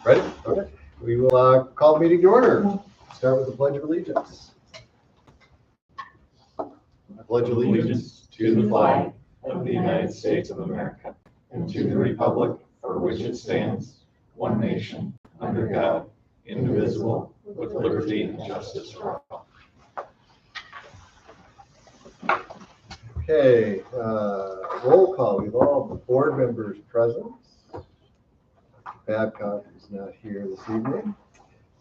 Ready? Okay. We will call the meeting to order. Start with the Pledge of Allegiance. I pledge allegiance to the flag of the United States of America and to the republic for which it stands, one nation, under God, indivisible, with liberty and justice for all. Okay, roll call. We have all the board members present. Babcock is not here this evening.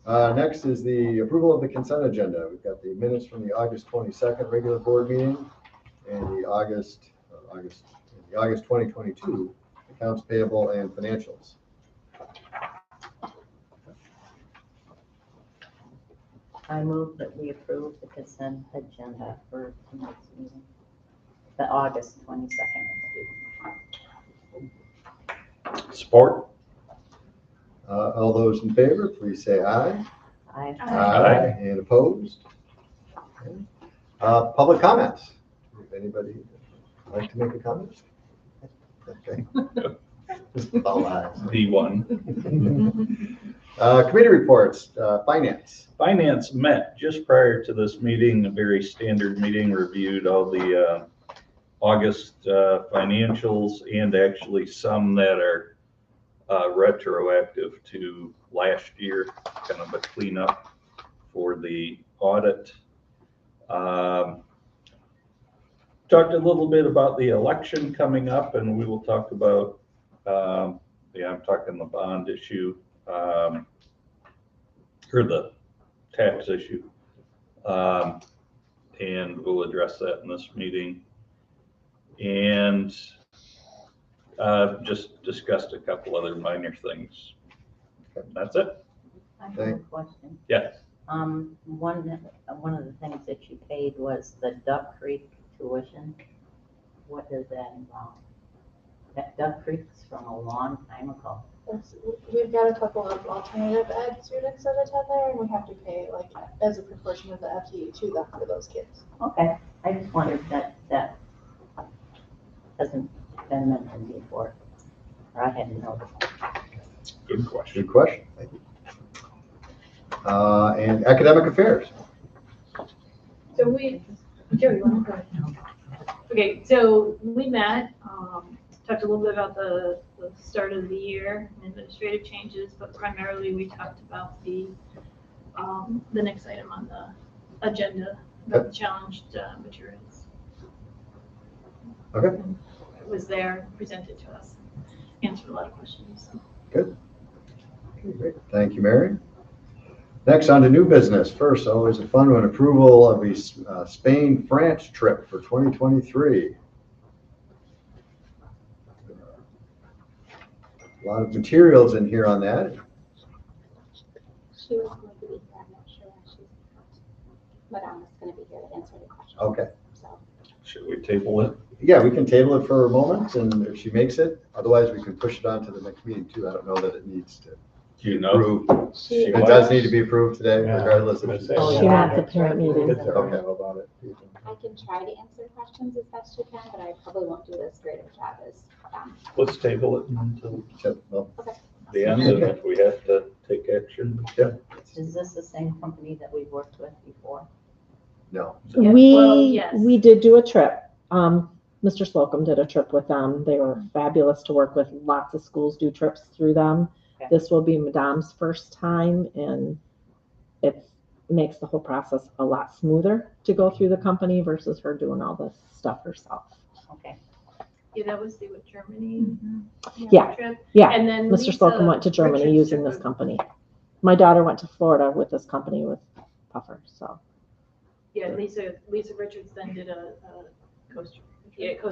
Next is the approval of the consent agenda. We've got the minutes from the August 22nd regular board meeting and the August 2022 accounts payable and financials. I move that we approve the consent agenda for tonight's meeting, the August 22nd. Support. All those in favor, please say aye. Aye. Aye. And opposed? Okay. Public comments. If anybody would like to make a comment? Okay. All ayes. D1. Committee reports, finance. Finance met just prior to this meeting, a very standard meeting, reviewed all the August financials and actually some that are retroactive to last year, kind of a cleanup for the audit. Talked a little bit about the election coming up, and we will talk about, I'm talking the bond issue, or the tax issue, and we'll address that in this meeting. And just discussed a couple other minor things. That's it. I have a question. Yeah. One of the things that you paid was the Duck Creek tuition. What does that involve? That Duck Creek's from a long time ago. We've got a couple of alternative ed students that attend there, and we have to pay like as a proportion of the FTE to them for those kids. Okay, I just wondered that hasn't been mentioned before, or I hadn't noticed. Good question. Good question. Thank you. And academic affairs. So Joe, you want to go ahead? Okay, so we met, talked a little bit about the start of the year and administrative changes, but primarily we talked about the next item on the agenda, about the challenged materials. Okay. It was there, presented to us, answered a lot of questions. So. Good. Okay, great. Thank you, Mary. Next, on to new business. First, always a fun one, approval of a Spain-France trip for 2023. A lot of materials in here on that. She was going to be here. I'm not sure when she's not. Madame is going to be here to answer the question. Okay. So. Should we table it? Yeah, we can table it for a moment, and if she makes it, otherwise we can push it on to the next meeting too. I don't know that it needs to. Do you know? Approved. She It does need to be approved today, Yeah. regardless of. Oh, She yeah, wants a that's parent right. meeting. Okay. About it. I can try to answer questions as best you can, but I probably won't do as great of a job as Let's table it until Well, the end, and if we have to take action. yeah. Is this the same company that we've worked with before? No. Yeah, We well, yes. we did do a trip. Mr. Slocum did a trip with them. They were fabulous to work with. Lots of schools do trips through them. Okay. This will be Madame's first time, and it makes the whole process a lot smoother to go through the company versus her doing all this stuff herself. Okay. Yeah, that was the Germany Yeah. trip. Yeah, And then Mr. Slocum went to Germany Richard's using trip this company. My daughter went to Florida with this company with Puffer, so. Yeah, Lisa Richards then did a Costa Rica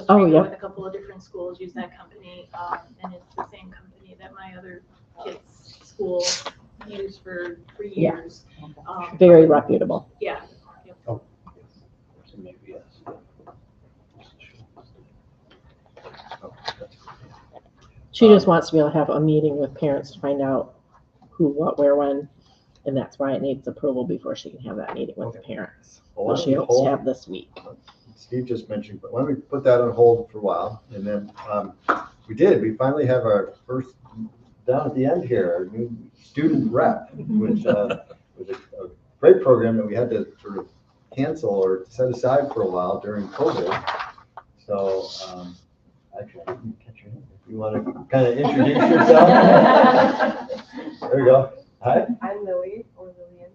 Oh, yeah. with a couple of different schools, used that company, and it's the same company that my other kids' school used for Yeah. years. Okay. Very reputable. Yeah. Yep. So maybe yes. She just wants to be able to have a meeting with parents to find out who, what, where, when, and that's why it needs approval before she can have that meeting with the parents. Well, why Which don't she we hopes to hold- have this week. Steve just mentioned, but why don't we put that on hold for a while? And then we finally have our first down at the end here, our new student rep, which was a great program that we had to sort of cancel or set aside for a while during COVID. So actually, I didn't catch your name. If you want to kind of introduce yourself. There you go. Hi. I'm Lily, or Lillian.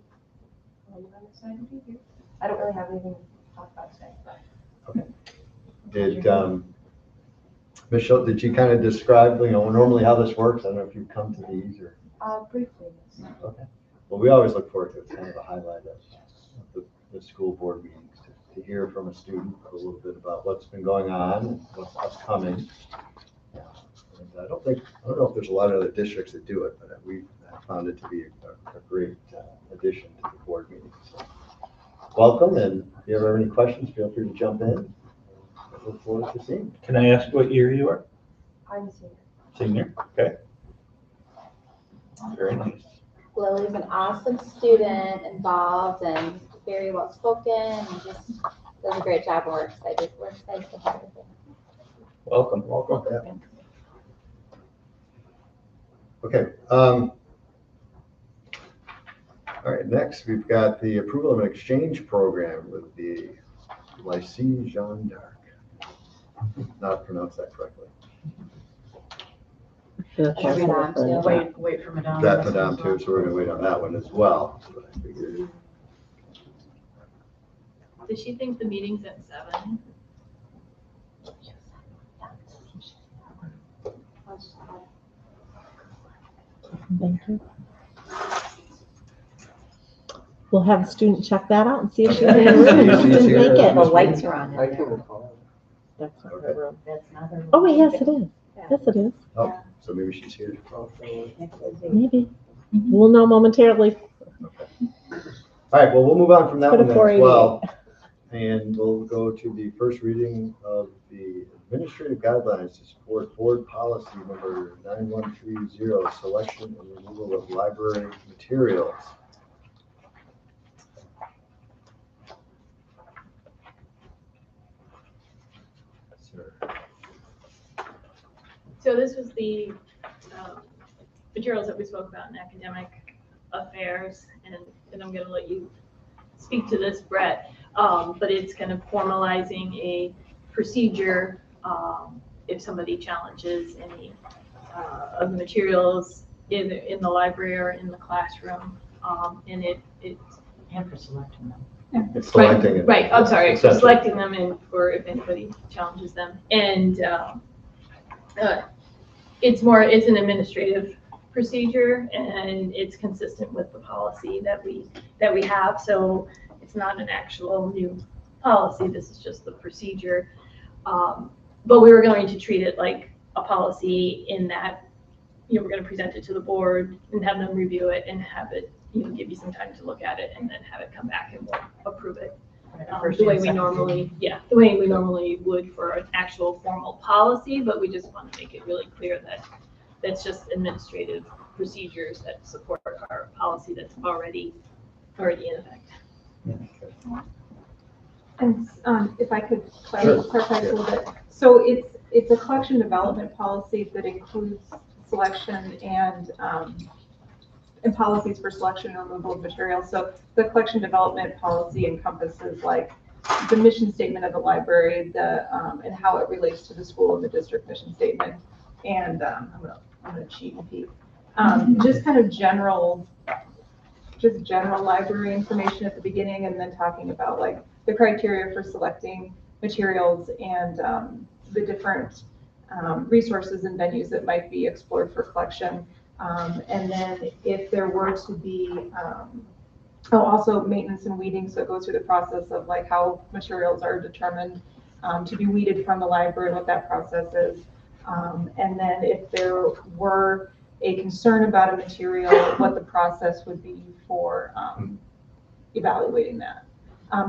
I'm excited to be here. I don't really have anything to talk about today, but. Did Michelle, did you kind of describe, normally how this works? I don't know if you've come to these or. Briefly, yes. Okay. Well, we always look forward to it. It's kind of a highlight of the school board meetings to hear from a student a little bit about what's been going on and what's upcoming. Yeah. And I don't know if there's a lot of other districts that do it, but we've found it to be a great addition to the board meeting. So, welcome, and if you ever have any questions, feel free to jump in. I look forward to seeing you. Can I ask what year you are? I'm a senior. Senior, okay. Very nice. Lily's an awesome student, involved and very well spoken, and just does a great job. We're excited to have her here. Welcome. Yeah. Okay. All right, next we've got the approval of an exchange program with the Lycée Jeanne d'Arc. Not pronounced that correctly. Wait for Madame. That Madame too, so we're gonna wait on that one as well. So I figured. Does she think the meeting's at 7? Thank you. We'll have a student check that out and see if she's in the room. If she didn't make it. The lights are on in I there. can recall. That's not her room. That's not her. Oh, wait, yes, it is. Yes, it is. Oh, so maybe she's here. Maybe. We'll know momentarily. Okay. All right, well, we'll move on from that Put a one then 488. as well. And we'll go to the first reading of the administrative guidelines to support board policy number 9130, selection and removal of library materials. Sir. So this was the materials that we spoke about in academic affairs, and I'm going to let you speak to this, Brett, but it's kind of formalizing a procedure if somebody challenges any of the materials in the library or in the classroom, and it And for selecting them. It's selecting it. Right, I'm sorry, so Essentially. selecting them and for if anybody challenges them. And it's an administrative procedure, and it's consistent with the policy that we have. So it's not an actual new policy, this is just the procedure. But we were going to treat it like a policy in that, we're going to present it to the board and have them review it and have it, give you some time to look at it and then have it come back and we'll approve it. The way we normally would for an actual formal policy, but we just want to make it really clear that that's just administrative procedures that support our policy that's already in effect. And if I could Sure. clarify a little bit. So it's a collection development policy that includes selection and policies for selection and removal of materials. So the collection development policy encompasses like the mission statement of the library, and how it relates to the school and the district mission statement. And I'm gonna cheat and peek. Just kind of general library information at the beginning, and then talking about like the criteria for selecting materials and the different resources and venues that might be explored for collection. And then if there were to be, also maintenance and weeding, so it goes through the process of like how materials are determined to be weeded from the library, what that process is. And then if there were a concern about a material, what the process would be for evaluating that.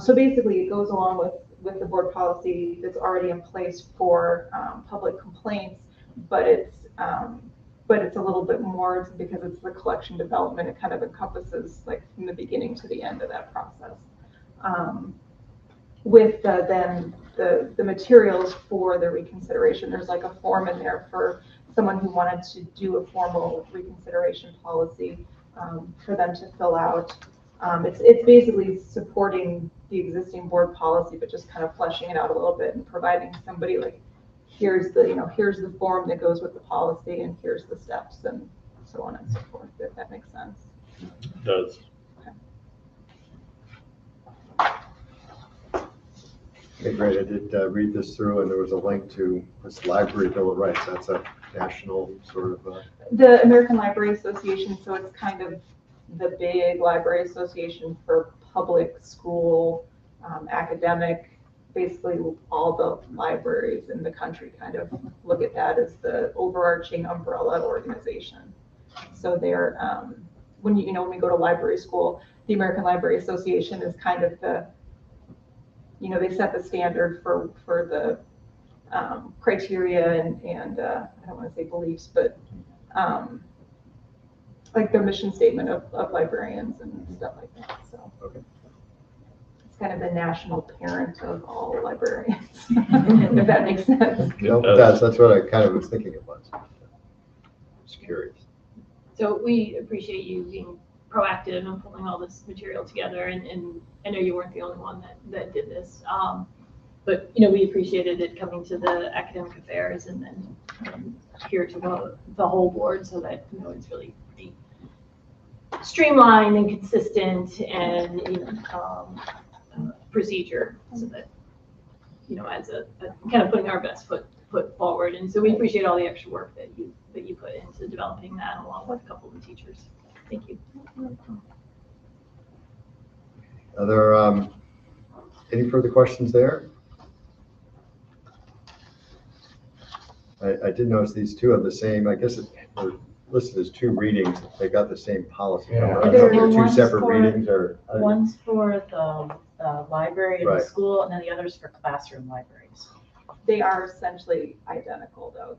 So basically it goes along with the board policy that's already in place for public complaints, but it's a little bit more because it's the collection development. It kind of encompasses like from the beginning to the end of that process. With then the materials for the reconsideration, there's like a form in there for someone who wanted to do a formal reconsideration policy for them to fill out. It's basically supporting the existing board policy, but just kind of fleshing it out a little bit and providing somebody like, here's the form that goes with the policy and here's the steps and so on and so forth, if that makes sense. It does. Okay, great. I did read this through, and there was a link to this Library Bill of Rights. That's a national sort of. The American Library Association, so it's kind of the big library association for public, school, academic, basically all the libraries in the country kind of look at that as the overarching umbrella organization. So they're, when we go to library school, the American Library Association is kind of the, they set the standard for the criteria and I don't want to say beliefs, but like their mission statement of librarians and stuff like that. So Okay. It's kind of the national parent of all librarians, if that makes sense. That's what I kind of was thinking it was. Just curious. So we appreciate you being proactive and pulling all this material together, and I know you weren't the only one that did this. But we appreciated it coming to the academic affairs and then here to the whole board, so that it's really pretty streamlined and consistent and procedure, so that as a kind of putting our best foot forward. And so we appreciate all the extra work that you put into developing that, along with a couple of the teachers. Thank you. Are there any further questions there? I did notice these two have the same, I guess they're listed as two readings. They got the same policy. Yeah. I don't know if they're two One's separate for- readings or. One's for the library and Right. the school, and then the other's for classroom libraries. They are essentially identical though.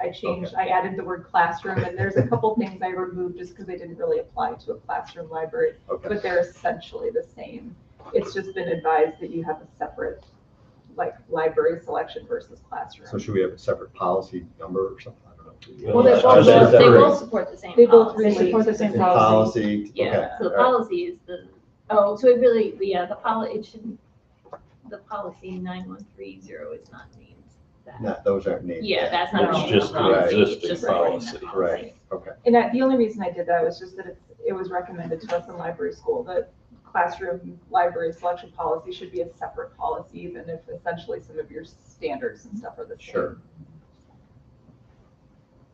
I added the word classroom, and there's a couple things I removed just because they didn't really apply to a classroom library, Okay. but they're essentially the same. It's just been advised that you have a separate, like, library selection versus classroom. So should we have a separate policy number or something? I don't know. Well, they I was saying both separate support the same They both policy. relate support to the same the policy. Yeah, Okay. so the all right. policy is so it really, the policy 9130 is not named that. No, those aren't named. Yeah, yet. that's not. It's named just the the policy, it's existing just supporting that policy. Right, okay. And the only reason I did that was just that it was recommended to us in library school that classroom library selection policy should be a separate policy, even if essentially some of your standards and stuff are the same. Sure.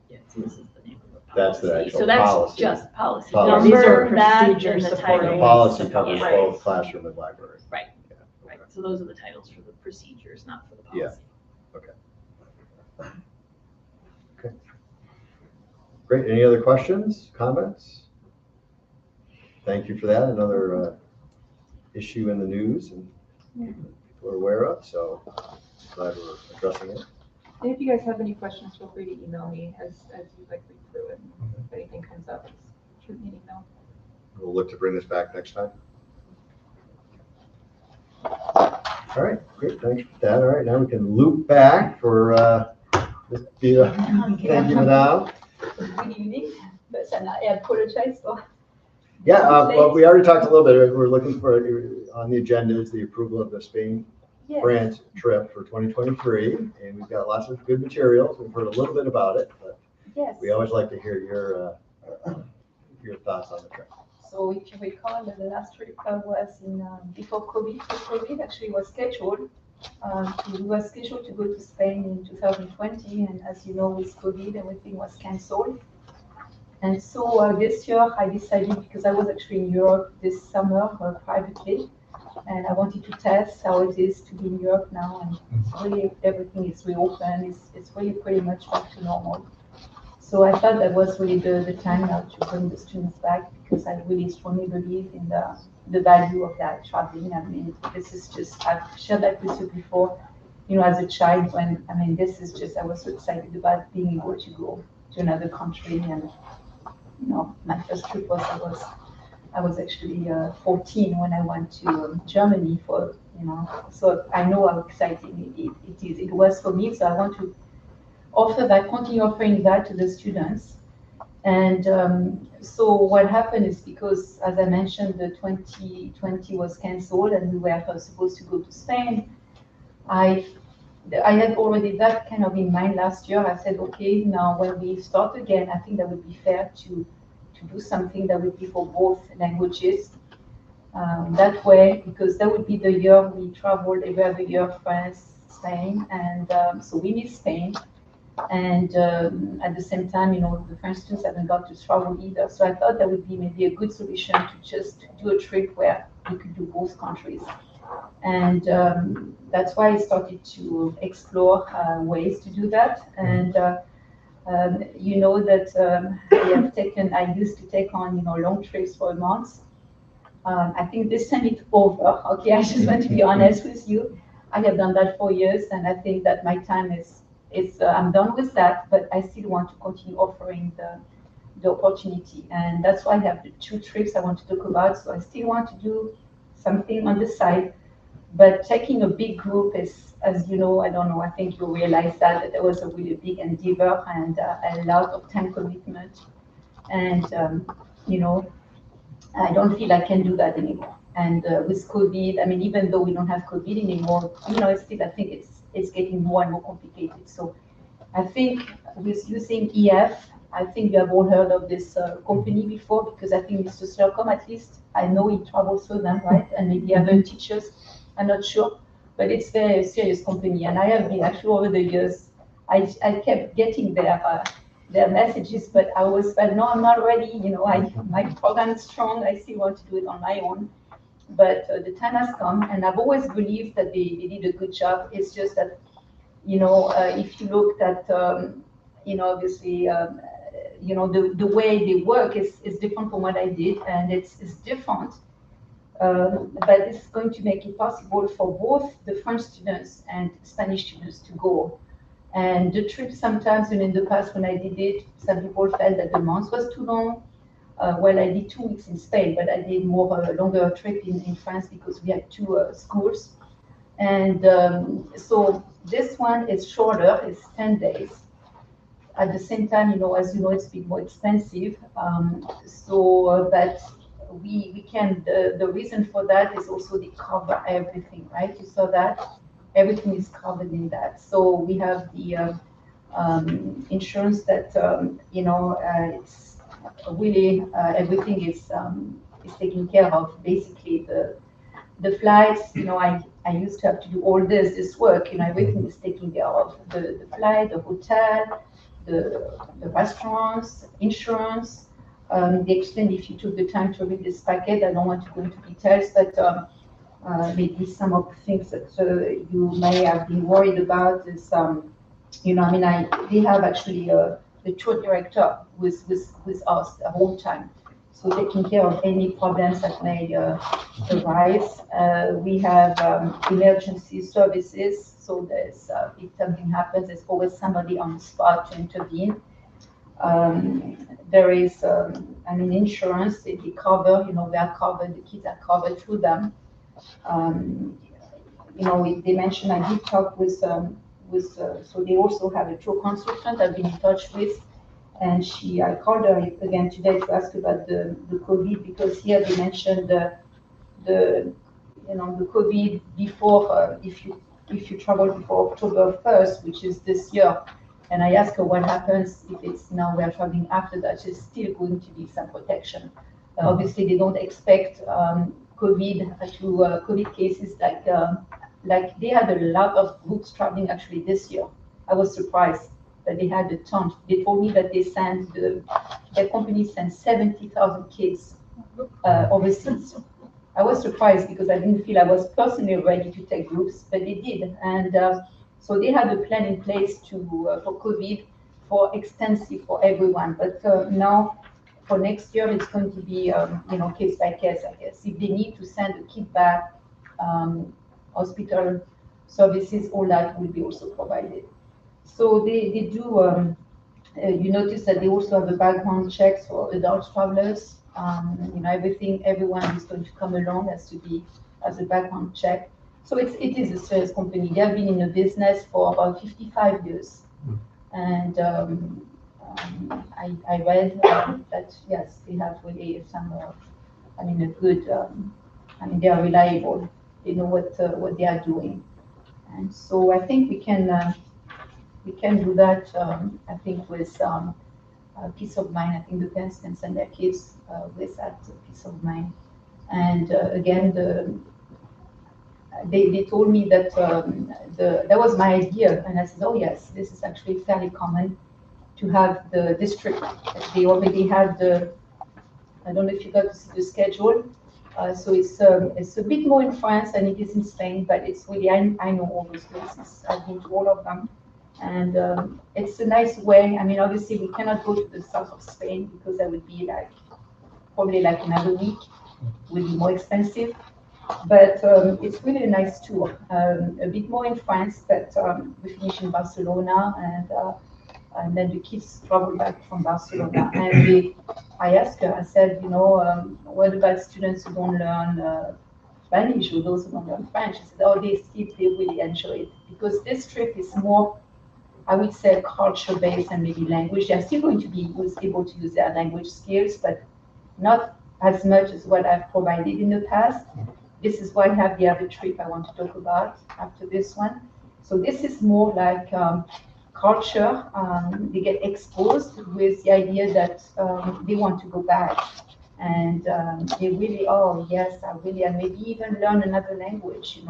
Yeah, so this is the name of the policy. That's the actual So that's policy. just policy. Policy. These are Number, that, and procedures the supporting The title. policy covers Yeah. both classroom and library. Right. Yeah, Right, okay. so those are the titles for the procedures, not for the Yeah. policy. Great. Any other questions, comments? Thank you for that. Another issue in the news and people are aware of, so glad we're addressing it. And if you guys have any questions, feel free to email me as you like read through it. If anything comes up, just shoot me an email. We'll look to bring this back next time. All right, great. Thanks for that. All right, now we can loop back for thank you, Madame. Good evening, but I apologize for. Yeah, well, we already talked a little bit. We're looking for, on the agenda is the approval of the Spain Yes. France trip for 2023, and we've got lots of good materials. We've heard a little bit about it, but Yes. we always like to hear your thoughts on the trip. So if you recall, the last trip was in before COVID. So COVID actually was scheduled. We were scheduled to go to Spain in 2020, and as you know, with COVID, everything was cancelled. And so this year, I decided, because I was actually in Europe this summer privately, and I wanted to test how it is to be in Europe now, and it's really, everything is reopened. It's really pretty much back to normal. So I thought that was really the time now to bring the students back, because I really strongly believe in the value of that traveling. I mean, this is just, I've shared that with you before, as a child this is just, I was so excited about being able to go to another country. And, my first trip was, I was actually 14 when I went to Germany so I know how exciting it is. It was for me. So I want to offer that, continue offering that to the students. And so what happened is because, as I mentioned, the 2020 was canceled and we were supposed to go to Spain. I had already that kind of in mind last year. I said, okay, now when we start again, I think that would be fair to do something that would be for both languages. That way, because that would be the year we traveled every other year, France, Spain, and so we miss Spain. And at the same time, the French students haven't got to travel either. So I thought that would be maybe a good solution to just do a trip where we could do both countries. And that's why I started to explore ways to do that. And you know that I used to take on, long trips for a month. I think this time it's over. Okay, I just want to be honest with you. I have done that for years, and I think that my time is I'm done with that, but I still want to continue offering the opportunity. And that's why I have the 2 trips I want to talk about. So I still want to do something on the side, but taking a big group is, as you know, I don't know, I think you realize that there was a really big endeavor and a lot of time commitment. And, I don't feel I can do that anymore. And with COVID, I mean, even though we don't have COVID anymore, it's still, I think it's getting more and more complicated. So I think with using EF, I think you have all heard of this company before, because I think Mr. Slocum, at least, I know he travels through them, right? And maybe other teachers, I'm not sure. But it's a very serious company. And I have been, actually, over the years, I kept getting their messages, but I was, but no, I'm not ready. My program is strong. I still want to do it on my own. But the time has come, and I've always believed that they did a good job. It's just that, if you looked at, obviously, the way they work is different from what I did, and it's different. But it's going to make it possible for both the French students and Spanish students to go. And the trip sometimes, in the past when I did it, some people felt that the month was too long. Well, I did 2 weeks in Spain, but I did more a longer trip in France because we had 2 schools. And so this one is shorter, it's 10 days. At the same time, as you know, it's a bit more expensive. But we can, the reason for that is also they cover everything, right? You saw that? Everything is covered in that. So we have the insurance that, it's really everything is taken care of. Basically, the flights, I used to have to do all this work, everything is taken care of. The flight, the hotel, the restaurants, insurance. They explain, if you took the time to read this packet, I don't want to go into details, but maybe some of the things that you may have been worried about is, they have actually the tour director with us the whole time. So taking care of any problems that may arise. We have emergency services. So there's, if something happens, there's always somebody on the spot to intervene. There is, insurance, they cover, they are covered, the kids are covered through them. They mentioned, I did talk with so they also have a tour consultant I've been in touch with, and I called her again today to ask about the COVID, because here they mentioned the COVID before, if you travel before October 1st, which is this year. And I asked her what happens if it's now we're traveling after that. There's still going to be some protection. Obviously, they don't expect COVID cases like they had a lot of groups traveling actually this year. I was surprised that they had a ton. They told me that their company sent 70,000 kids overseas. I was surprised because I didn't feel I was personally ready to take groups, but they did. And so they had a plan in place for COVID, for extensive for everyone. But now for next year, it's going to be case by case, I guess. If they need to send a kid back, hospital services, all that will be also provided. So they do. You notice that they also have a background checks for adult travelers. Everyone who's going to come along has to be as a background check. So it is a serious company. They have been in the business for about 55 years. And I read that, yes, they have really some, I mean, a good, I mean, they are reliable. They know what they are doing. And so I think we can do that, I think, with peace of mind. I think the parents can send their kids with that peace of mind. And again, they told me that that was my idea, and I said, oh yes, this is actually fairly common to have the district. They already have the, I don't know if you got to see the schedule. So it's a bit more in France than it is in Spain, but it's really, I know all those places. I've been to all of them. And it's a nice way. I mean, obviously we cannot go to the south of Spain because that would be like, probably like another week, would be more expensive. But it's really a nice tour. A bit more in France, but we finish in Barcelona, and then the kids travel back from Barcelona. And I asked her, I said, what about students who don't learn Spanish or those who don't learn French? She said, oh, they really enjoy it because this trip is more, I would say, culture-based and maybe language. They're still going to be able to use their language skills, but not as much as what I've provided in the past. This is why I have the other trip I want to talk about after this one. So this is more like culture. They get exposed with the idea that they want to go back. And they really, oh yes, I really, and maybe even learn another language,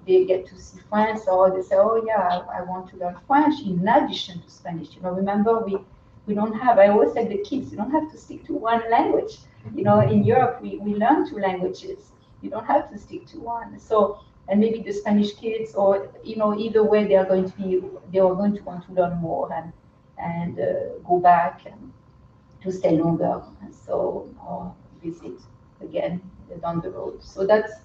they get to see France, or they say, oh yeah, I want to learn French in addition to Spanish. Remember, we don't have, I always say the kids, you don't have to stick to one language. In Europe, we learn two languages. You don't have to stick to one. So, and maybe the Spanish kids, or, either way, they are going to want to learn more and go back and to stay longer. And so, or visit again down the road. So that's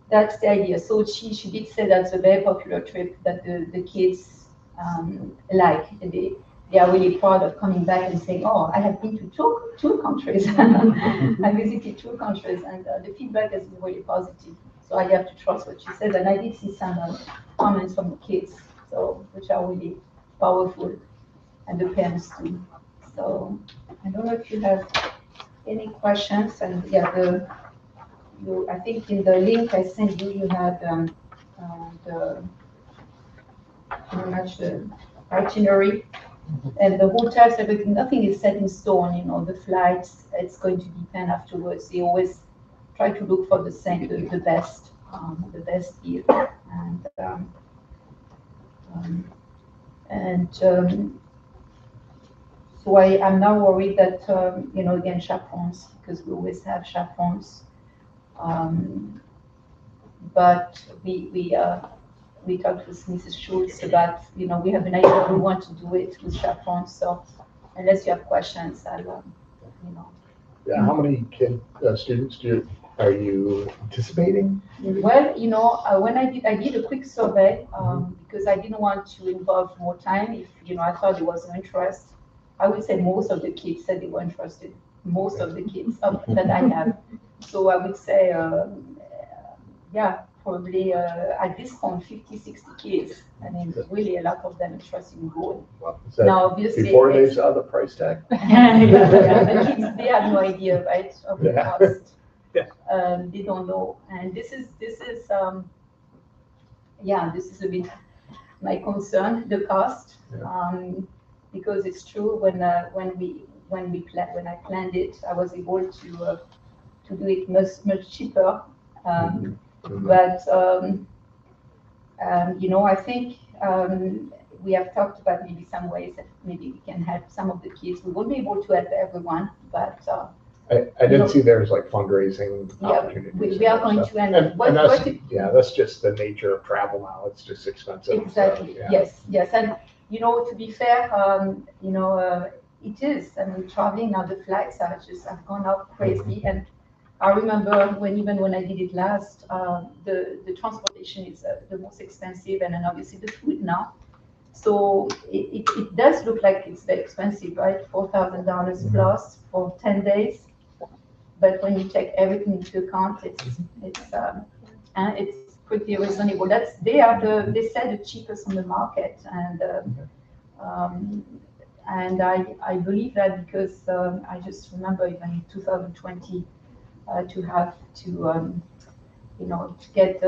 the idea. So she did say that's a very popular trip that the kids like. They are really proud of coming back and saying, oh, I have been to two countries. I visited two countries, and the feedback has been really positive. So I have to trust what she says. And I did see some comments from the kids, so which are really powerful, and the parents too. So I don't know if you have any questions. And yeah, I think in the link I sent you, you had pretty much the itinerary. And the hotels, everything, nothing is set in stone, the flights, it's going to depend afterwards. They always try to look for the best deal. So I'm now worried that, again, chaperones, because we always have chaperones. But we talked with Mrs. Schultz about, we have an idea we want to do it with chaperones. So unless you have questions, I'll, Yeah, how many students are you anticipating? Well, when I did a quick survey, because I didn't want to involve more time. If, I thought there was no interest, I would say most of the kids said they were interested. Most of the kids that I have. So I would say, yeah, probably at this point, 50, 60 kids. I mean, really a lot of them interested in going. Well, Now, obviously, before they saw the price tag? The kids, they have no idea, right, of the Yeah. cost. Yeah. They don't know. And this is a bit my concern, the cost. Because it's true, when I planned it, I was able to do it much cheaper. But I think we have talked about maybe some ways that maybe we can help some of the kids. We won't be able to help everyone, but I did see there's like fundraising yeah, opportunities. we are going to, and that's just the nature of travel now. It's just expensive. Exactly. So, yeah. Yes, and to be fair, it is. I mean, traveling now, the flights have gone up crazy, and I remember when I did it last, the transportation is the most expensive, and then obviously the food now. So it does look like it's very expensive, right? $4,000 plus for 10 days. But when you take everything into account, it's pretty reasonable. They said the cheapest on the market, and I believe that because I just remember even in 2020 to have to to get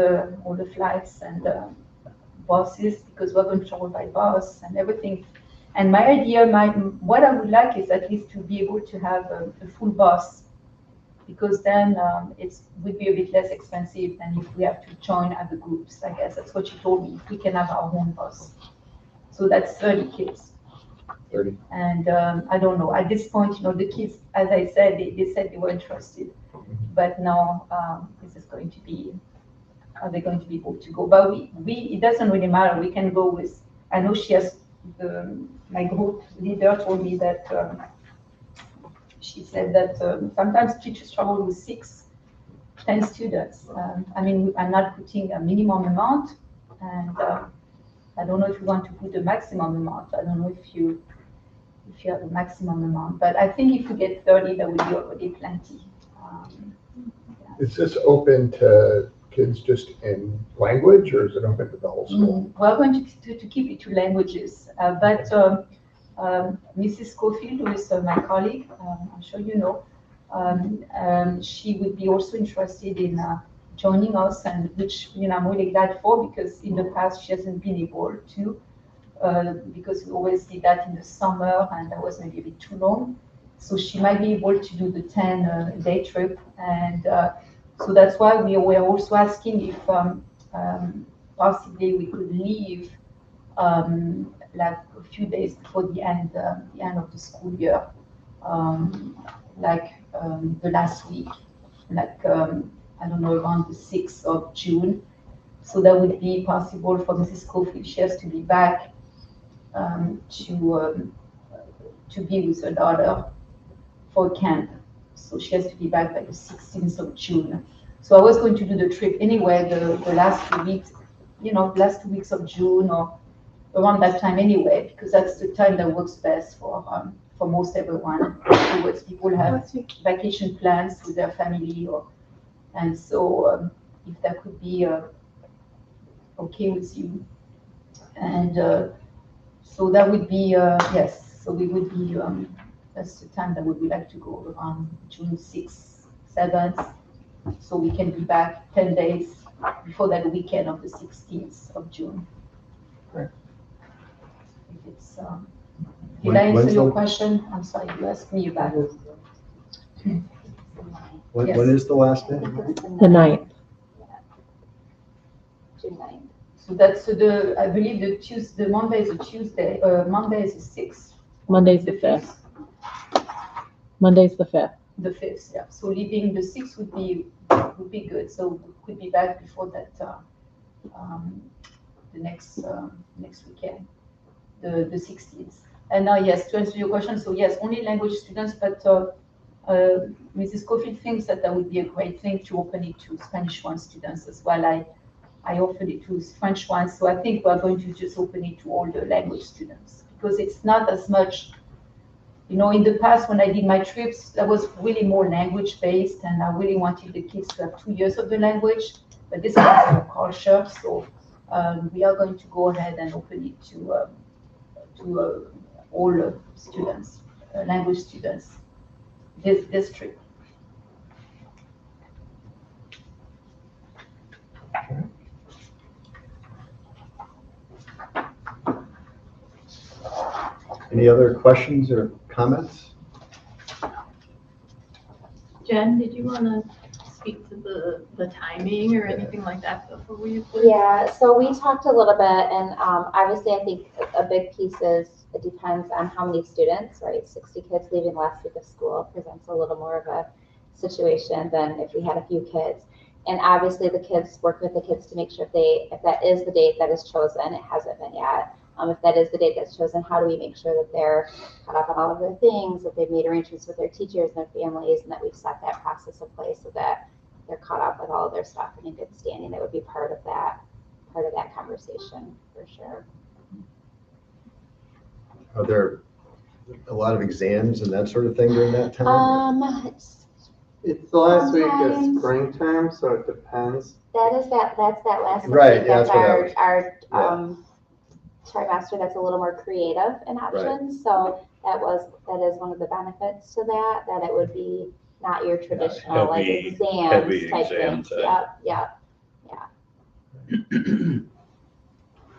all the flights and buses, because we're going to travel by bus and everything. And my idea, what I would like is at least to be able to have a full bus, because then it would be a bit less expensive than if we have to join other groups. I guess that's what she told me, if we can have our own bus. So that's 30 kids. 30. And I don't know, at this point, the kids, as I said, they said they were interested. But now, this is going to be, are they going to be able to go? But it doesn't really matter. We can go with, I know she has, my group leader told me that, she said that sometimes teachers travel with 10 students. I mean, I'm not putting a minimum amount, and I don't know if you want to put a maximum amount. I don't know if you have a maximum amount, but I think if you get 30, that would be already plenty. Is this open to kids just in language, or is it open to the whole school? We're going to keep it to languages, but Mrs. Schofield, who is my colleague, I'm sure you know, she would be also interested in joining us, and which I'm really glad for, because in the past she hasn't been able to, because we always did that in the summer, and that was maybe a bit too long. So she might be able to do the 10-day trip, and so that's why we were also asking if possibly we could leave like a few days before the end of the school year, the last week, I don't know, around the 6th of June. So that would be possible for Mrs. Schofield. She has to be back to be with her daughter for camp. So she has to be back by the 16th of June. So I was going to do the trip anyway, the last 2 weeks, last 2 weeks of June, or around that time anyway, because that's the time that works best for most everyone. Afterwards, people have vacation plans with their family, and so if that could be okay with you. And so that would be, yes, so we would be, that's the time that we would like to go, around June 6th, 7th, so we can be back 10 days before that weekend of the 16th of June. Right. If it's, did I answer When's your the- question? I'm sorry, you asked me about it. When Yes. is the last day? The 9th. June 9th. So that's I believe the Monday is a Tuesday, Monday is the 6th. Monday's the 5th. Monday's the 5th. The 5th, yeah. So leaving the 6th would be good. So we could be back before that, the next weekend, the 16th. And now, yes, to answer your question, so yes, only language students, but Mrs. Schofield thinks that would be a great thing to open it to Spanish 1 students as well. I offered it to French 1, so I think we're going to just open it to all the language students, because it's not as much, in the past when I did my trips, that was really more language based, and I really wanted the kids to have 2 years of the language, but this is our culture, so we are going to go ahead and open it to all students, language students, this trip. Any other questions or comments? Jen, did you want to speak to the timing or anything like that before we? Yeah, so we talked a little bit, and obviously I think a big piece is it depends on how many students, right? 60 kids leaving last week of school presents a little more of a situation than if we had a few kids. And obviously the kids work with the kids to make sure if that is the date that is chosen, it hasn't been yet. If that is the date that's chosen, how do we make sure that they're caught up on all of their things, that they've made arrangements with their teachers and their families, and that we've set that process in place so that they're caught up with all of their stuff and in good standing. That would be part of that conversation for sure. Are there a lot of exams and that sort of thing during that time? It's the last week of Sometimes. spring term, so it depends. That's that last Right, week. yeah, That's that's what I was- our yeah. trimester that's a little more creative in options. So that is one of the benefits to that, that it would be not your traditional like heavy exams type exam things. time. Yep.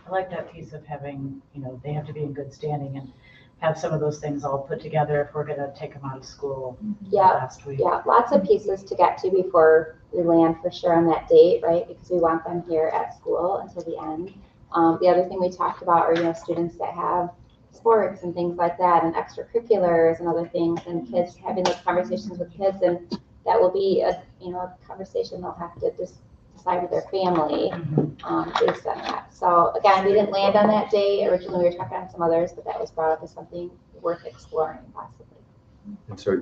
I like that piece of having, they have to be in good standing and have some of those things all put together if we're gonna take them out of school Yeah, last week. yeah, lots of pieces to get to before we land for sure on that date, right? Because we want them here at school until the end. The other thing we talked about are, students that have sports and things like that and extracurriculars and other things, and kids having those conversations with kids, and that will be a conversation they'll have to just decide with their family based on that. So again, we didn't land on that date. Originally, we were talking on some others, but that was brought up as something worth exploring possibly. And so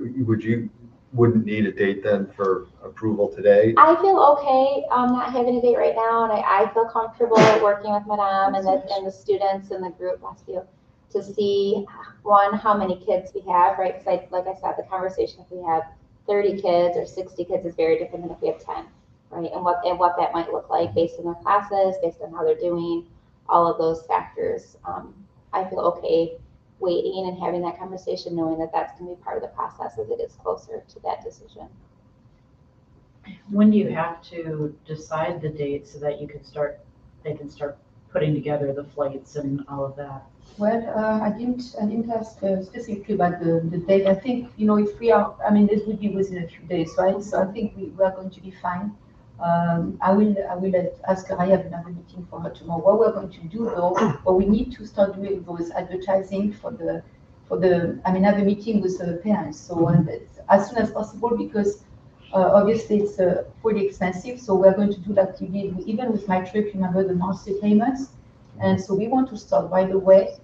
wouldn't need a date then for approval today? I feel okay not having a date right now, and I feel comfortable working with Madame and the students and the group last few to see, one, how many kids we have, right? Because like I said, the conversation if we have 30 kids or 60 kids is very different than if we have 10, right? And what that might look like based on their classes, based on how they're doing, all of those factors. I feel okay waiting and having that conversation, knowing that that's going to be part of the process as it gets closer to that decision. When do you have to decide the date so that they can start putting together the flights and all of that? Well, I didn't ask specifically about the date. I think, if we are, it would be within a few days, right? So I think we are going to be fine. I will ask her. I have another meeting for her tomorrow. What we're going to do though, but we need to start doing those advertising for the, have a meeting with the parents. So as soon as possible, because obviously it's pretty expensive. So we're going to do like we did even with my trip. Remember the monthly payments, and so we want to start right away.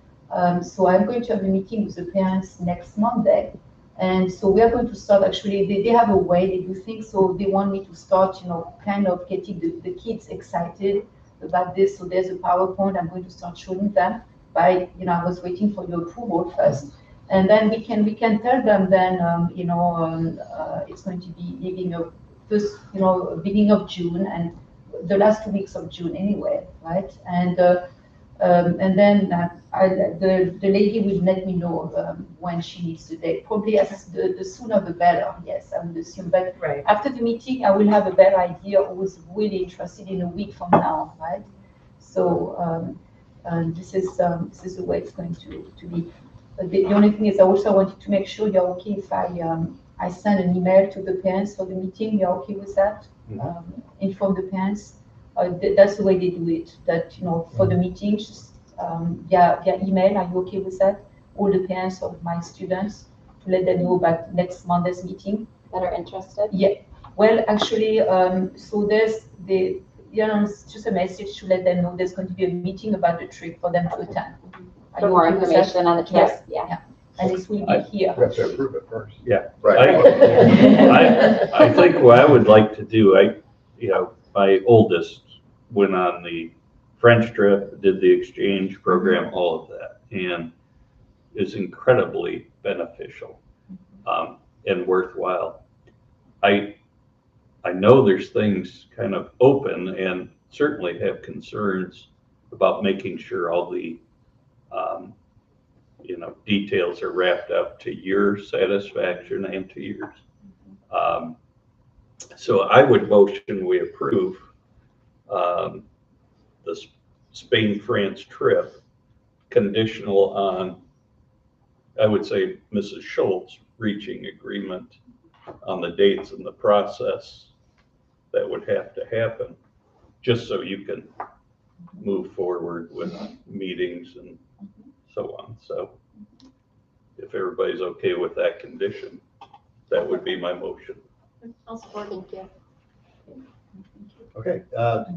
So I'm going to have a meeting with the parents next Monday. And so we are going to start actually, they have a way they do things. So they want me to start, kind of getting the kids excited about this. So there's a PowerPoint I'm going to start showing them by, I was waiting for your approval first. And then we can tell them then, it's going to be beginning of June and the last 2 weeks of June anyway, right? And then the lady will let me know when she needs the date. Probably as the sooner the better, yes, I would assume. But right. After the meeting, I will have a better idea who is really interested in a week from now, right? So this is the way it's going to be. The only thing is I also wanted to make sure you're okay if I send an email to the parents for the meeting. You're okay with that? Mm-hmm. Inform the parents. That's the way they do it. That for the meeting, just via email. Are you okay with that? All the parents of my students to let them know about next Monday's meeting. That are interested. Yeah. Well, actually, so there's it's just a message to let them know there's going to be a meeting about the trip for them to attend. For more information on the trip. Yeah. And this will be here. We have to approve it first. Yeah, Right. I think what I would like to do, my oldest went on the French trip, did the exchange program, all of that, and is incredibly beneficial and worthwhile. I know there's things kind of open and certainly have concerns about making sure all the details are wrapped up to your satisfaction and to yours. So I would motion we approve the Spain-France trip conditional on, I would say, Mrs. Schultz reaching agreement on the dates and the process that would have to happen, just so you can move forward with meetings and so on. So if everybody's okay with that condition, that would be my motion. I'll support. Thank you. Okay,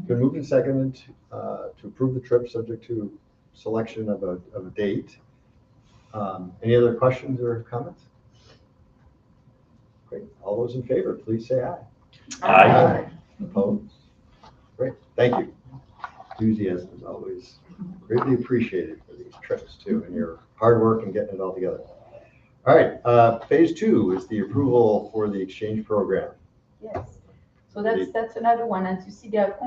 been moved and seconded to approve the trip subject to selection of a date. Any other questions or comments? Great, all those in favor, please say aye. Aye. Opposed? Great, thank you. Enthusiasm is always greatly appreciated for these trips too, and your hard work in getting it all together. All right, phase 2 is the approval for the exchange program. Yes. So that's another one. And you see, there are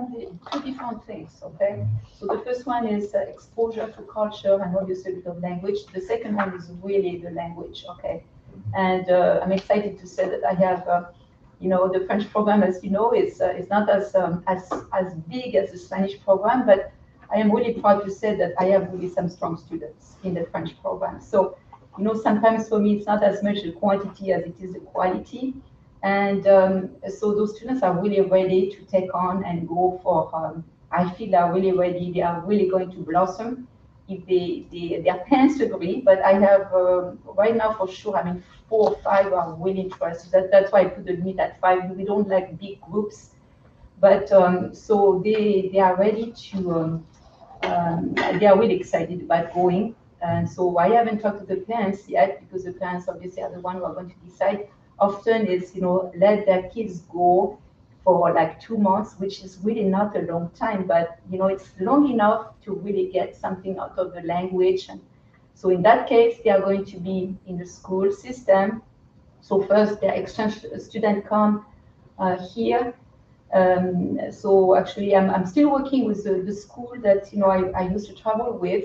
two different things, okay? So the first one is exposure to culture and obviously a bit of language. The second one is really the language, okay? And I'm excited to say that I have, the French program, as you know, is not as big as the Spanish program, but I am really proud to say that I have really some strong students in the French program. So, sometimes for me, it's not as much the quantity as it is the quality. And so those students are really ready to take on and go for, I feel they are really ready. They are really going to blossom if their parents agree. But I have, right now for sure, 4 or 5 are really interested. That's why I put the limit at 5. We don't like big groups. But so they are ready to, they are really excited about going. And so I haven't talked to the parents yet because the parents obviously are the one who are going to decide. Often is, let their kids go for like 2 months, which is really not a long time, but it's long enough to really get something out of the language. And so in that case, they are going to be in the school system. So first, the exchange student come here. So actually, I'm still working with the school that I used to travel with.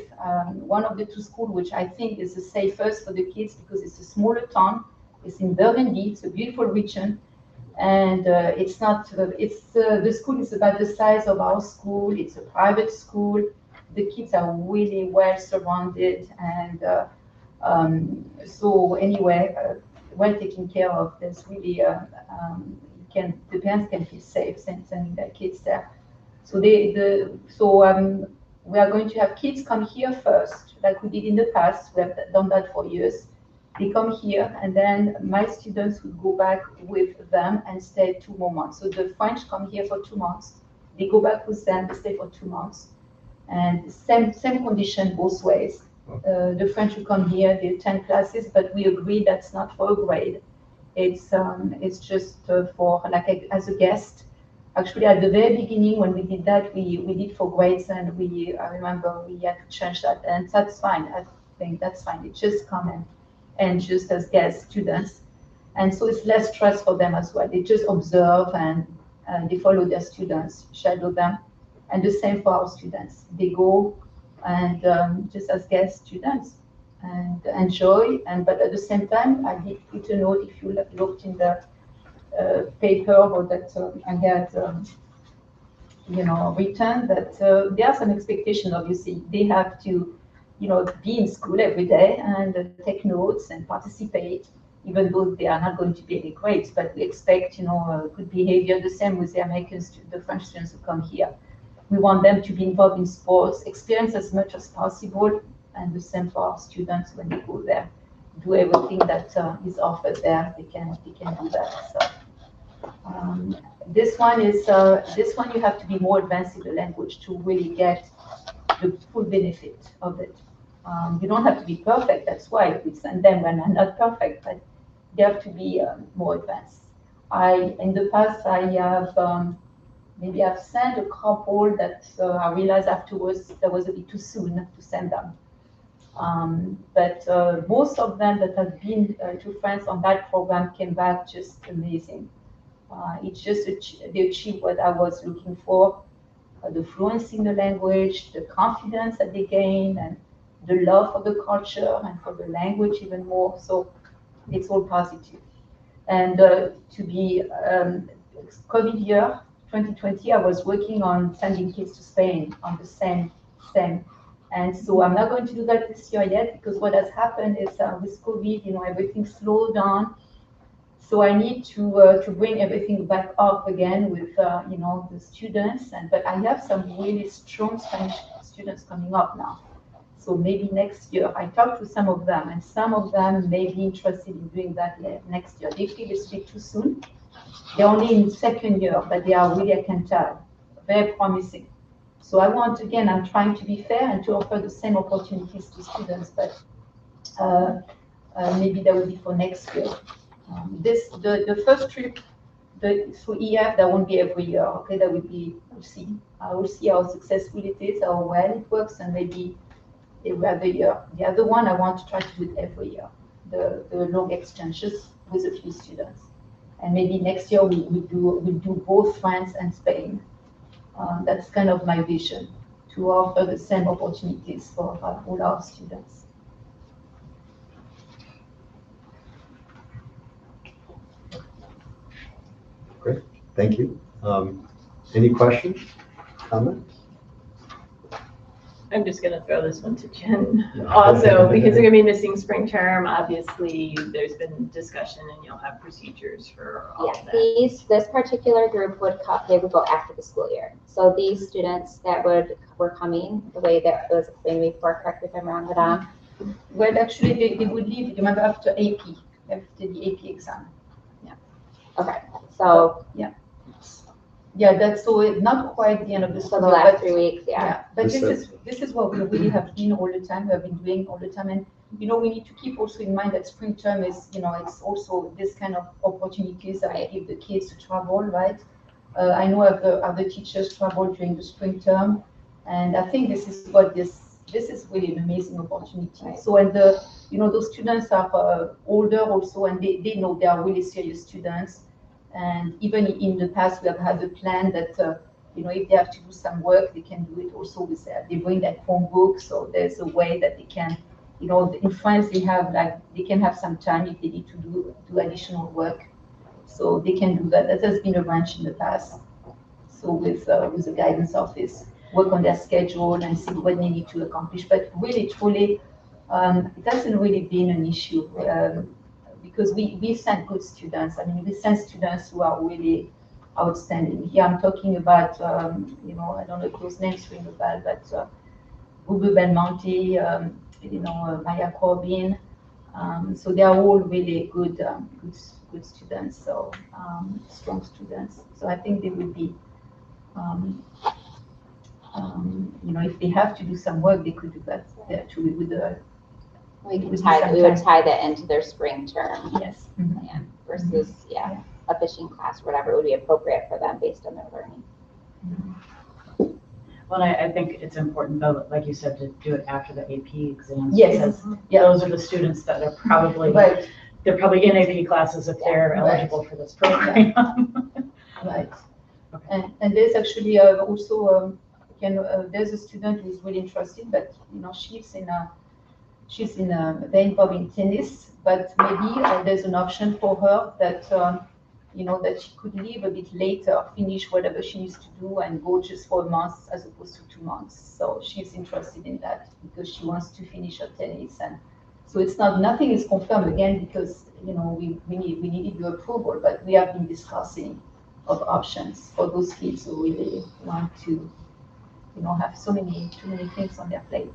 One of the 2 schools, which I think is the safest for the kids because it's a smaller town. It's in Burgundy. It's a beautiful region, and it's not. The school is about the size of our school. It's a private school. The kids are really well surrounded, and so anyway, well taken care of. There's really the parents can feel safe sending their kids there. So we are going to have kids come here first, like we did in the past. We have done that for years. They come here, and then my students will go back with them and stay 2 more months. So the French come here for 2 months. They go back with them. They stay for 2 months, and same condition both ways. The French will come here. They attend classes, but we agree that's not for a grade. It's just for like as a guest. Actually, at the very beginning when we did that, we did for grades, and I remember we had to change that, and that's fine. I think that's fine. It just come and just as guest students, and so it's less stress for them as well. They just observe and they follow their students, shadow them, and the same for our students. They go and just as guest students and enjoy. But at the same time, I did put a note, if you looked in the paper, or that I had written, that there are some expectations. Obviously, they have to be in school every day and take notes and participate, even though they are not going to be any grades. But we expect good behavior. The same with the French students who come here. We want them to be involved in sports, experience as much as possible, and the same for our students when they go there. Do everything that is offered there. They can do that. So this one you have to be more advanced in the language to really get the full benefit of it. You don't have to be perfect. That's why we send them when I'm not perfect, but they have to be more advanced. In the past I have maybe I've sent a couple that I realized afterwards that was a bit too soon to send them. But most of them that have been to France on that program came back just amazing. It's just they achieved what I was looking for, the fluency in the language, the confidence that they gain, and the love for the culture and for the language even more. So it's all positive. And to be COVID year, 2020, I was working on sending kids to Spain on the same. And so I'm not going to do that this year yet, because what has happened is with COVID, everything slowed down. So I need to bring everything back up again with the students. But I have some really strong Spanish students coming up now. So maybe next year, I talked to some of them, and some of them may be interested in doing that next year. They feel it's a bit too soon. They're only in 2nd year, but they are really, I can tell, very promising. So I'm trying to be fair and to offer the same opportunities to students, but maybe that will be for next year. The first trip through EF, that won't be every year. Okay, that will be, we'll see. We'll see how successful it is, how well it works, and maybe every other year. The other one, I want to try to do it every year. the long exchanges with a few students. And maybe next year we'll do both France and Spain. That's kind of my vision, to offer the same opportunities for all our students. Great, thank you. Any questions, comments? I'm just gonna throw this one to Jen also, because they're gonna be missing spring term. Obviously, there's been discussion and you'll have procedures for all of that. This particular group would they would go after the school year. So these students that were coming, the way that it was explained before, correct me if I'm wrong, Madame. Well, actually, they would leave, remember, after the AP exam. Yeah. Okay, so. Yeah, that's so not quite the end of the So school. the last 3 weeks, yeah. But this is what we really have been all the time. We have been doing all the time, and we need to keep also in mind that spring term is, it's also this kind of opportunities that I give the kids to travel, right? I know other teachers travel during the spring term, and I think this is really an amazing opportunity. Right. So, and those students are older also, and they know they are really serious students. And even in the past, we have had a plan that, if they have to do some work, they can do it also with they bring their phone book. So there's a way that they can, in France, they can have some time if they need to do additional work. So they can do that. That has been arranged in the past. So with the guidance office, work on their schedule and see what they need to accomplish. But really, truly, it hasn't really been an issue. Because we send good students. I mean, we send students who are really outstanding. Here I'm talking about, I don't know if those names ring a bell, but Ubu Belmonte, Maya Corbin. So they are all really good students, so strong students. So I think they will be, if they have to do some work, they could do that there too with the. We would tie that into their spring term. Yes. Plan versus, a fishing class, whatever would be appropriate for them based on their learning. Well, I think it's important though, like you said, to do it after the AP exams. Yes. Because those are the students that are probably, they're probably in AP classes if they're eligible for this program. Right. Okay. And there's actually also, there's a student who's really interested, but she's very involved in tennis, but maybe there's an option for her that, that she could leave a bit later, finish whatever she needs to do and go just for a month as opposed to 2 months. So she's interested in that because she wants to finish her tennis. And so nothing is confirmed again because, we needed your approval, but we have been discussing of options for those kids who really want to, have too many things on their plate.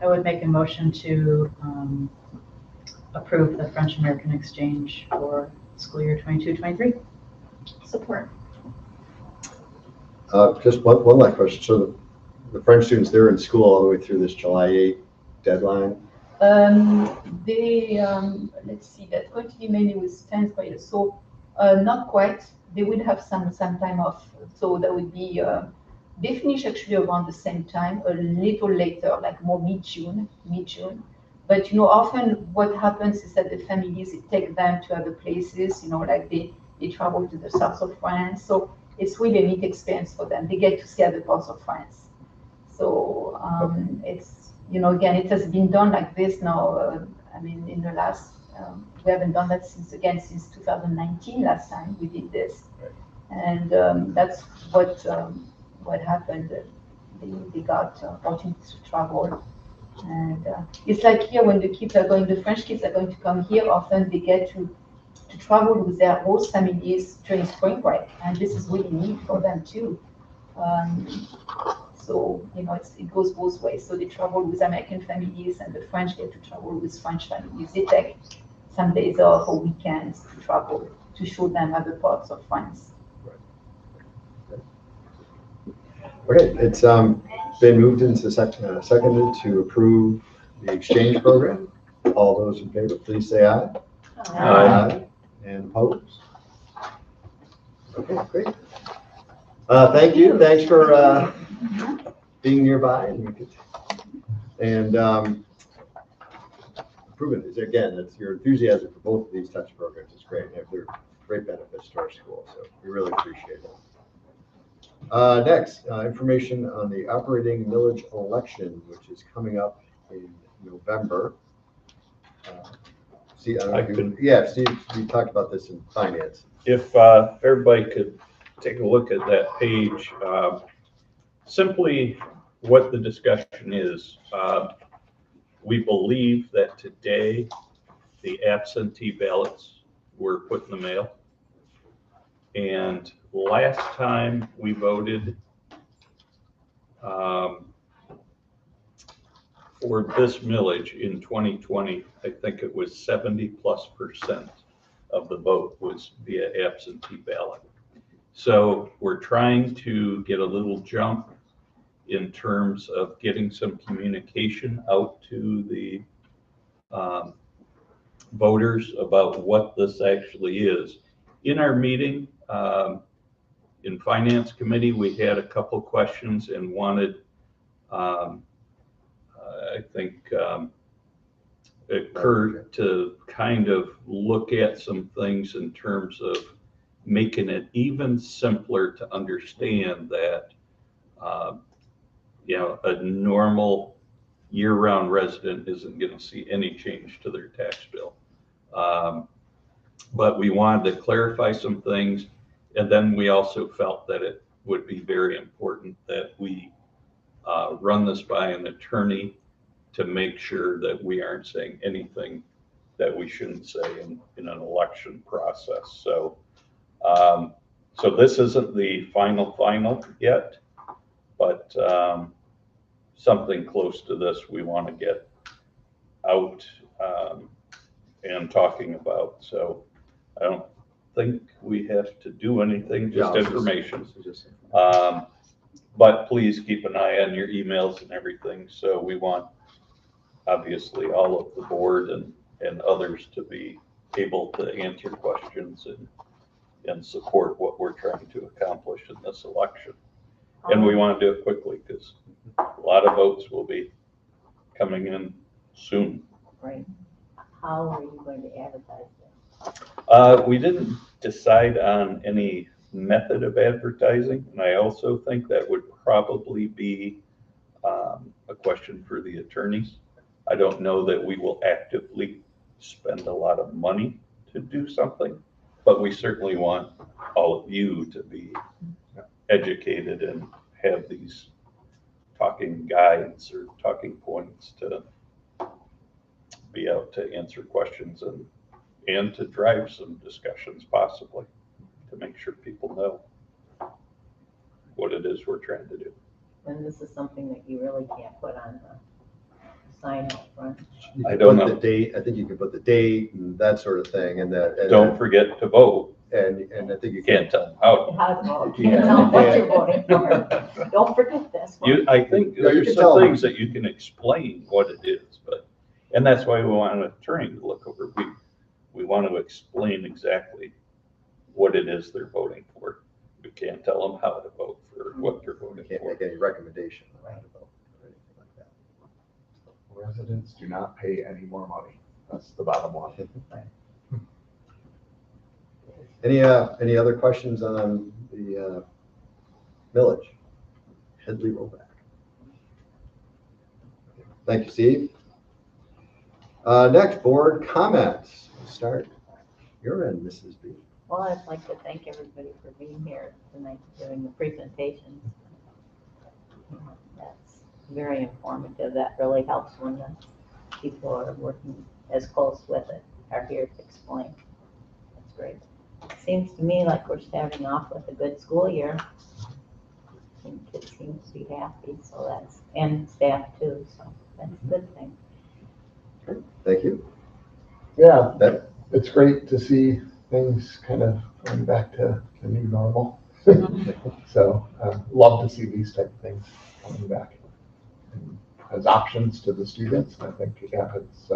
I would make a motion to approve the French-American exchange for school year 22-23. Support. Just one last question. So the French students, they're in school all the way through this July 8 deadline? Let's see, that's going to be mainly with 10th graders. So not quite. They will have some time off. So that would be, they finish actually around the same time, a little later, like more mid-June. But often what happens is that the families, it takes them to other places, like they travel to the south of France. So it's really a neat experience for them. They get to see other parts of France. So it's, again, it has been done like this now. In the last, we haven't done that since 2019, last time we did this. And that's what happened. They got opportunities to travel. And it's like here when the French kids are going to come here, often they get to travel with their host families during spring break. And this is really neat for them too. So, it goes both ways. So they travel with American families and the French get to travel with French families. They take some days off or weekends to travel to show them other parts of France. Okay, it's been moved into seconded to approve the exchange program. All those in favor, please say aye. Aye. And opposed? Okay, great. Thank you. Thanks for being nearby. And proven is, again, it's your enthusiasm for both of these types of programs is great. They're great benefits to our school, so we really appreciate it. Next, information on the operating millage election, which is coming up in November. Steve, we talked about this in finance. If everybody could take a look at that page, simply what the discussion is. We believe that today the absentee ballots were put in the mail. And last time we voted for this millage in 2020, I think it was 70+% of the vote was via absentee ballot. So we're trying to get a little jump in terms of getting some communication out to the voters about what this actually is. In our meeting, in Finance Committee, we had a couple questions and wanted, I think, Kurt to kind of look at some things in terms of making it even simpler to understand that, a normal year-round resident isn't going to see any change to their tax bill. But we wanted to clarify some things. And then we also felt that it would be very important that we run this by an attorney to make sure that we aren't saying anything that we shouldn't say in an election process. So, so this isn't the final yet, but something close to this we want to get out and talking about. So I don't think we have to do anything, just information. But please keep an eye on your emails and everything. So we want, obviously, all of the board and others to be able to answer questions and support what we're trying to accomplish in this election. And we want to do it quickly because a lot of votes will be coming in soon. Right. How are you going to advertise this? We didn't decide on any method of advertising, and I also think that would probably be a question for the attorneys. I don't know that we will actively spend a lot of money to do something, but we certainly want all of you to be educated and have these talking guides or talking points to be out to answer questions and to drive some discussions possibly to make sure people know what it is we're trying to do. And this is something that you really can't put on the sign out front. I don't know. The date, I think you can put the date and that sort of thing, and that. And don't forget to vote. And I think you can't tell them how to vote. You can't tell them what you're voting for. Don't forget this one. I think there's some things that you can explain what it is, and that's why we want an attorney to look over. We want to explain exactly what it is they're voting for. We can't tell them how to vote for what they're voting for. Can't make any recommendation on how to vote or anything like that. Residents do not pay any more money. That's the bottom line. Any other questions on the millage? Headley rollback. Thank you, Steve. Next, board comments. We'll start your end, Mrs. B. Well, I'd like to thank everybody for being here tonight during the presentations. That's very informative. That really helps when the people are working as close with it are here to explain. That's great. Seems to me like we're starting off with a good school year. And kids seem to be happy, so that's, and staff too, so that's a good thing. Great. Thank you. Yeah, it's great to see things kind of going back to the new normal. So love to see these type of things coming back and as options to the students. I think, yeah, it's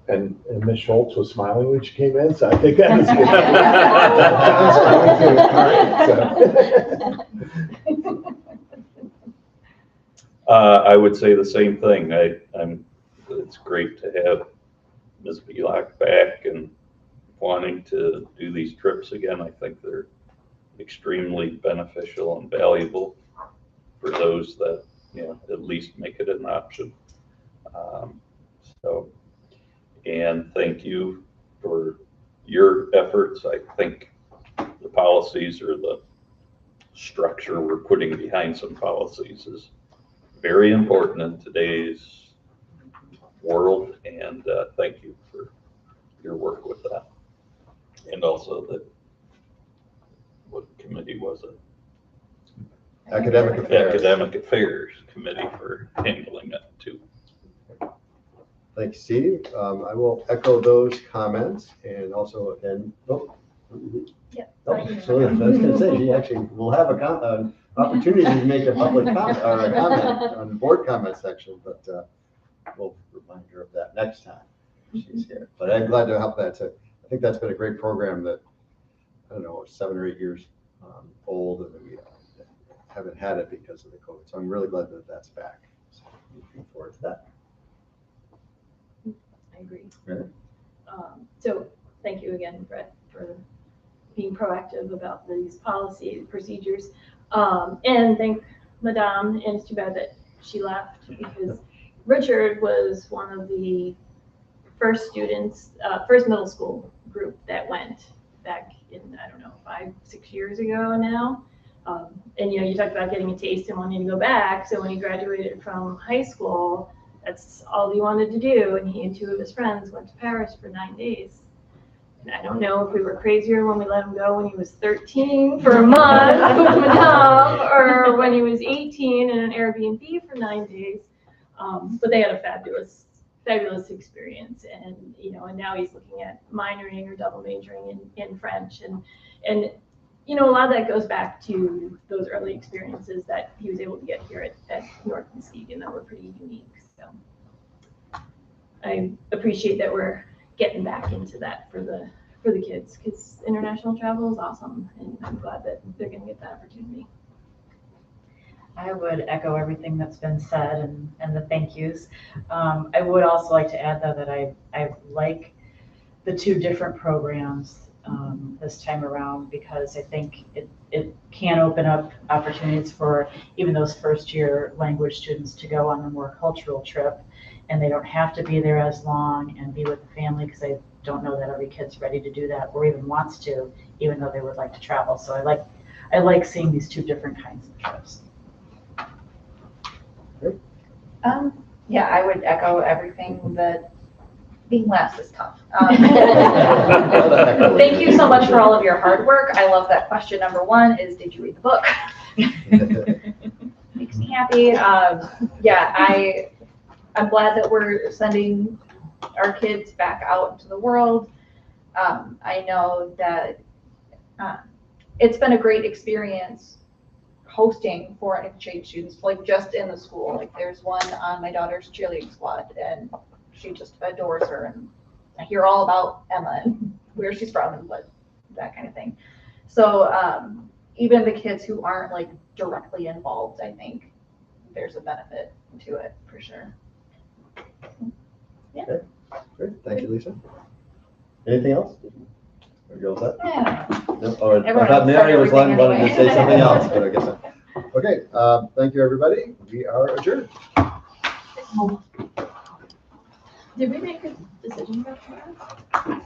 and Ms. Schultz was smiling when she came in, so I think that was good. I would say the same thing. I'm it's great to have Ms. Belak back and wanting to do these trips again. I think they're extremely beneficial and valuable for those that, at least make it an option. So, and thank you for your efforts. I think the policies or the structure we're putting behind some policies is very important in today's world, and thank you for your work with that. And also what committee was it? Academic Affairs. Academic Affairs Committee for handling it too. Thanks, Steve. I will echo those comments and also again, Yeah. so I was gonna say, she actually will have an opportunity to make a public comment or a comment on the board comment section, but we'll remind her of that next time she's here. But I'm glad to help that too. I think that's been a great program that, I don't know, 7 or 8 years old, and we haven't had it because of the COVID. So I'm really glad that that's back. So looking forward to that. I agree. Yeah. So thank you again, Brett, for being proactive about these policy procedures. And thank Madame, and it's too bad that she left because Richard was one of the first students, first middle school group that went back in, I don't know, 5, 6 years ago now. And you talked about getting a taste and wanting to go back. So when he graduated from high school, that's all he wanted to do. And he and 2 of his friends went to Paris for 9 days. And I don't know if we were crazier when we let him go when he was 13 for a month with Madame, or when he was 18 in an Airbnb for 9 days. But they had a fabulous experience. And, and now he's looking at minoring or double majoring in French. And a lot of that goes back to those early experiences that he was able to get here at North Muskegon that were pretty unique. So I appreciate that we're getting back into that for the kids, because international travel is awesome, and I'm glad that they're going to get that opportunity. I would echo everything that's been said and the thank yous. I would also like to add, though, that I like the 2 different programs this time around, because I think it can open up opportunities for even those first-year language students to go on a more cultural trip, and they don't have to be there as long and be with the family, because I don't know that every kid's ready to do that or even wants to, even though they would like to travel. So I like seeing these 2 different kinds of trips. Yeah, I would echo everything that being last is tough. Thank you so much for all of your hard work. I love that question number 1 is, did you read the book? Makes me happy. Yeah, I'm glad that we're sending our kids back out into the world. I know that it's been a great experience hosting foreign exchange students, like just in the school. Like there's one on my daughter's cheerleading squad, and she just adores her, and I hear all about Emma and where she's from and what that kind of thing. So even the kids who aren't like directly involved, I think there's a benefit to it for sure. Yeah. Okay. Great. Thank you, Lisa. Anything else? Are you all set? Yeah. No? Oh, I Everyone thought else Mary said was wanting everything to say something else, but I guess not. Okay. Thank you, everybody. We are adjourned. Did we make a decision about that?